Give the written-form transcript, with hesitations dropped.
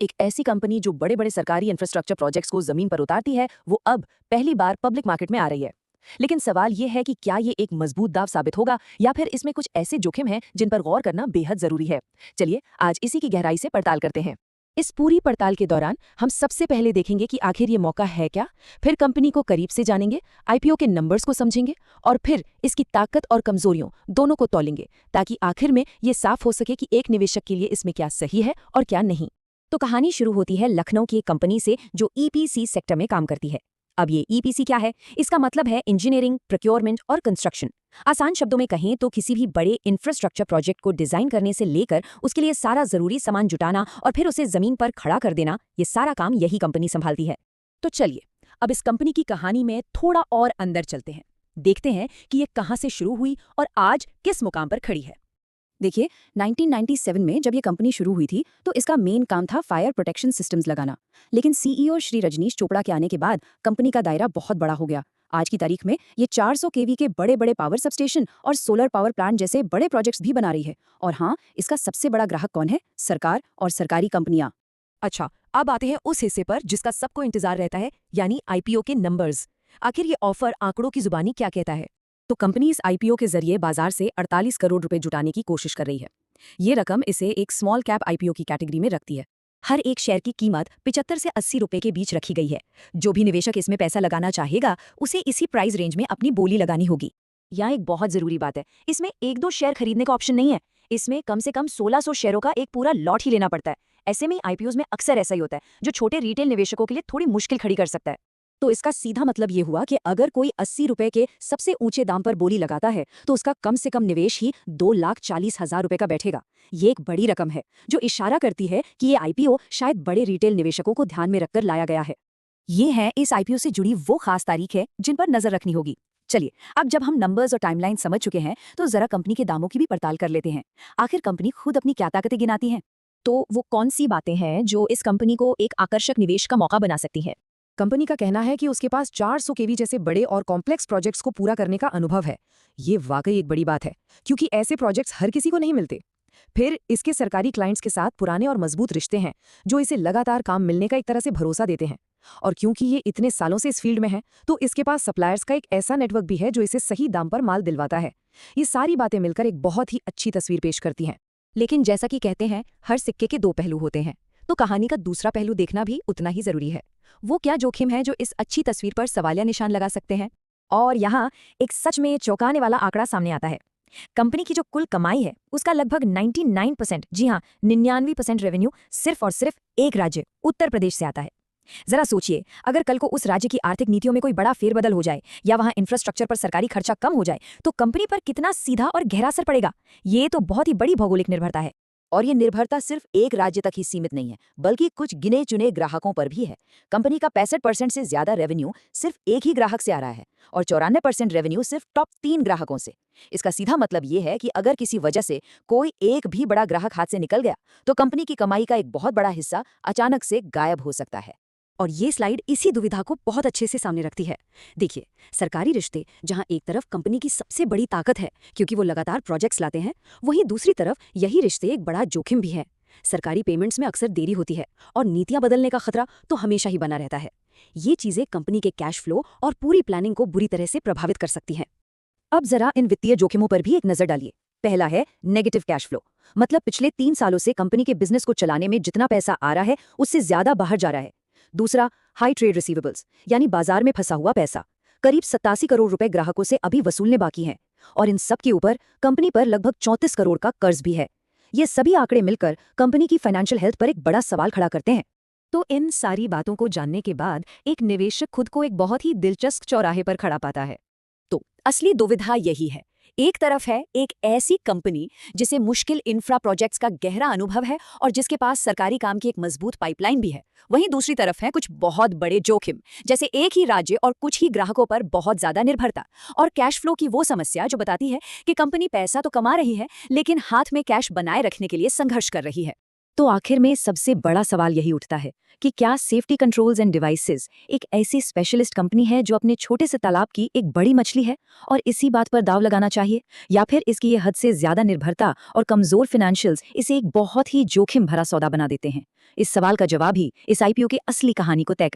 एक ऐसी कंपनी जो बड़े बड़े सरकारी इंफ्रास्ट्रक्चर प्रोजेक्ट्स को जमीन पर उतारती है, वो अब पहली बार पब्लिक मार्केट में आ रही है। लेकिन सवाल ये है कि क्या ये एक मजबूत दाव साबित होगा या फिर इसमें कुछ ऐसे जोखिम हैं जिन पर गौर करना बेहद जरूरी है। चलिए आज इसी की गहराई से पड़ताल करते हैं। इस पूरी पड़ताल के दौरान हम सबसे पहले देखेंगे कि आखिर ये मौका है क्या, फिर कंपनी को करीब से जानेंगे, आईपीओ के नंबर्स को समझेंगे और फिर इसकी ताकत और कमजोरियों दोनों को तौलेंगे, ताकि आखिर में ये साफ हो सके कि एक निवेशक के लिए इसमें क्या सही है और क्या नहीं। तो कहानी शुरू होती है लखनऊ की एक कंपनी से जो ईपीसी सेक्टर में काम करती है। अब ये ईपीसी क्या है? इसका मतलब है इंजीनियरिंग, प्रोक्योरमेंट और कंस्ट्रक्शन। आसान शब्दों में कहें तो किसी भी बड़े इंफ्रास्ट्रक्चर प्रोजेक्ट को डिजाइन करने से लेकर उसके लिए सारा जरूरी सामान जुटाना और फिर उसे जमीन पर खड़ा कर देना, ये सारा काम यही कंपनी संभालती है। तो चलिए अब इस कंपनी की कहानी में थोड़ा और अंदर चलते हैं, देखते हैं कि ये कहां से शुरू हुई और आज किस मुकाम पर खड़ी है। देखिए, 1997 में जब ये कंपनी शुरू हुई थी तो इसका मेन काम था फायर प्रोटेक्शन सिस्टम्स लगाना। लेकिन सीईओ श्री रजनीश चोपड़ा के आने के बाद कंपनी का दायरा बहुत बड़ा हो गया। आज की तारीख में ये 400 केवी के बड़े बड़े पावर सबस्टेशन और सोलर पावर प्लांट जैसे बड़े प्रोजेक्ट्स भी बना रही है। और हाँ, इसका सबसे बड़ा ग्राहक कौन है? सरकार और सरकारी कंपनियां। अच्छा, अब आते हैं उस हिस्से पर जिसका सबको इंतजार रहता है, यानी आईपीओ के नंबर्स। आखिर ये ऑफर आंकड़ों की जुबानी क्या कहता है? तो कंपनी इस आईपीओ के जरिए बाजार से 48 करोड़ रुपए जुटाने की कोशिश कर रही है। ये रकम इसे एक स्मॉल कैप आईपीओ की कैटेगरी में रखती है। हर एक शेयर की कीमत 75 से 80 रुपए के बीच रखी गई है। जो भी निवेशक इसमें पैसा लगाना चाहेगा उसे इसी प्राइस रेंज में अपनी बोली लगानी होगी। यहाँ एक बहुत जरूरी बात है, इसमें एक दो शेयर खरीदने का ऑप्शन नहीं है। इसमें कम से कम 1600 शेयरों का एक पूरा लॉट ही लेना पड़ता है। ऐसे में आईपीओज में अक्सर ऐसा ही होता है, जो छोटे रिटेल निवेशकों के लिए थोड़ी मुश्किल खड़ी कर सकता है। तो इसका सीधा मतलब ये हुआ कि अगर कोई 80 रुपए के सबसे ऊंचे दाम पर बोली लगाता है तो उसका कम से कम निवेश ही 2,40,000 रुपए का बैठेगा। ये एक बड़ी रकम है जो इशारा करती है कि ये आईपीओ शायद बड़े रिटेल निवेशकों को ध्यान में रखकर लाया गया है। ये है इस आईपीओ से जुड़ी वो खास तारीख है जिन पर नजर रखनी होगी। चलिए, अब जब हम नंबर्स और टाइमलाइन समझ चुके हैं तो जरा कंपनी के दामों की भी पड़ताल कर लेते हैं। आखिर कंपनी खुद अपनी क्या ताकतें गिनाती है? तो वो कौन सी बातें हैं जो इस कंपनी को एक आकर्षक निवेश का मौका बना सकती है? कंपनी का कहना है कि उसके पास 400 केवी जैसे बड़े और कॉम्प्लेक्स प्रोजेक्ट्स को पूरा करने का अनुभव है। ये वाकई एक बड़ी बात है, क्योंकि ऐसे प्रोजेक्ट्स हर किसी को नहीं मिलते। फिर इसके सरकारी क्लाइंट्स के साथ पुराने और मजबूत रिश्ते हैं, जो इसे लगातार काम मिलने का एक तरह से भरोसा देते हैं। और क्योंकि ये इतने सालों से इस फील्ड में है, तो इसके पास सप्लायर्स का एक ऐसा नेटवर्क भी है जो इसे सही दाम पर माल दिलवाता है। ये सारी बातें मिलकर एक बहुत ही अच्छी तस्वीर पेश करती हैं। लेकिन जैसा कि कहते हैं, हर सिक्के के दो पहलू होते हैं, तो कहानी का दूसरा पहलू देखना भी उतना ही जरूरी है। वो क्या जोखिम है जो इस अच्छी तस्वीर पर सवालिया निशान लगा सकते हैं? और यहाँ एक सच में चौंकाने वाला आंकड़ा सामने आता है। कंपनी की जो कुल कमाई है उसका लगभग 99%, जी हाँ 99% रेवेन्यू सिर्फ और सिर्फ एक राज्य उत्तर प्रदेश से आता है। जरा सोचिए, अगर कल को उस राज्य की आर्थिक नीतियों में कोई बड़ा फेरबदल हो जाए या वहां इंफ्रास्ट्रक्चर पर सरकारी खर्चा कम हो जाए तो कंपनी पर कितना सीधा और गहरा असर पड़ेगा। ये तो बहुत ही बड़ी भौगोलिक निर्भरता है। और ये निर्भरता सिर्फ एक राज्य तक ही सीमित नहीं है, बल्कि कुछ गिने चुने ग्राहकों पर भी है। कंपनी का 65% से ज्यादा रेवेन्यू सिर्फ एक ही ग्राहक से आ रहा है और 94% रेवेन्यू सिर्फ टॉप 3 ग्राहकों से। इसका सीधा मतलब ये है कि अगर किसी वजह से कोई एक भी बड़ा ग्राहक हाथ से निकल गया तो कंपनी की कमाई का एक बहुत बड़ा हिस्सा अचानक से गायब हो सकता है। और ये स्लाइड इसी दुविधा को बहुत अच्छे से सामने रखती है। देखिए, सरकारी रिश्ते जहां एक तरफ कंपनी की सबसे बड़ी ताकत है क्योंकि वो लगातार प्रोजेक्ट्स लाते हैं, वहीं दूसरी तरफ यही रिश्ते एक बड़ा जोखिम भी है। सरकारी पेमेंट्स में अक्सर देरी होती है और नीतियां बदलने का खतरा तो हमेशा ही बना रहता है। ये चीजें कंपनी के कैश फ्लो और पूरी प्लानिंग को बुरी तरह से प्रभावित कर सकती हैं। अब जरा इन वित्तीय जोखिमों पर भी एक नजर डालिए। पहला है नेगेटिव कैश फ्लो, मतलब पिछले 3 सालों से कंपनी के बिजनेस को चलाने में जितना पैसा आ रहा है उससे ज्यादा बाहर जा रहा है। दूसरा, हाई ट्रेड रिसीवेबल्स, यानी बाजार में फंसा हुआ पैसा। करीब 87 करोड़ रुपए ग्राहकों से अभी वसूलने बाकी हैं और इन सब के ऊपर कंपनी पर लगभग 34 करोड़ का कर्ज भी है। ये सभी आंकड़े मिलकर कंपनी की फाइनेंशियल हेल्थ पर एक बड़ा सवाल खड़ा करते हैं। तो इन सारी बातों को जानने के बाद एक निवेशक खुद को एक बहुत ही दिलचस्प चौराहे पर खड़ा पाता है। तो असली दुविधा यही है, एक तरफ है एक ऐसी कंपनी जिसे मुश्किल इंफ्रा प्रोजेक्ट्स का गहरा अनुभव है और जिसके पास सरकारी काम की एक मजबूत पाइपलाइन भी है। वहीं दूसरी तरफ है कुछ बहुत बड़े जोखिम, जैसे एक ही राज्य और कुछ ही ग्राहकों पर बहुत ज्यादा निर्भरता और कैश फ्लो की वो समस्या जो बताती है कि कंपनी पैसा तो कमा रही है लेकिन हाथ में कैश बनाए रखने के लिए संघर्ष कर रही है। तो आखिर में सबसे बड़ा सवाल यही उठता है कि क्या सेफ्टी कंट्रोल्स एंड डिवाइसेस एक ऐसी स्पेशलिस्ट कंपनी है जो अपने छोटे से तालाब की एक बड़ी मछली है और इसी बात पर दाव लगाना चाहिए, या फिर इसकी ये हद से ज्यादा निर्भरता और कमजोर फाइनेंशियल्स इसे एक बहुत ही जोखिम भरा सौदा बना देते हैं। इस सवाल का जवाब ही इस आईपीओ की असली कहानी को तय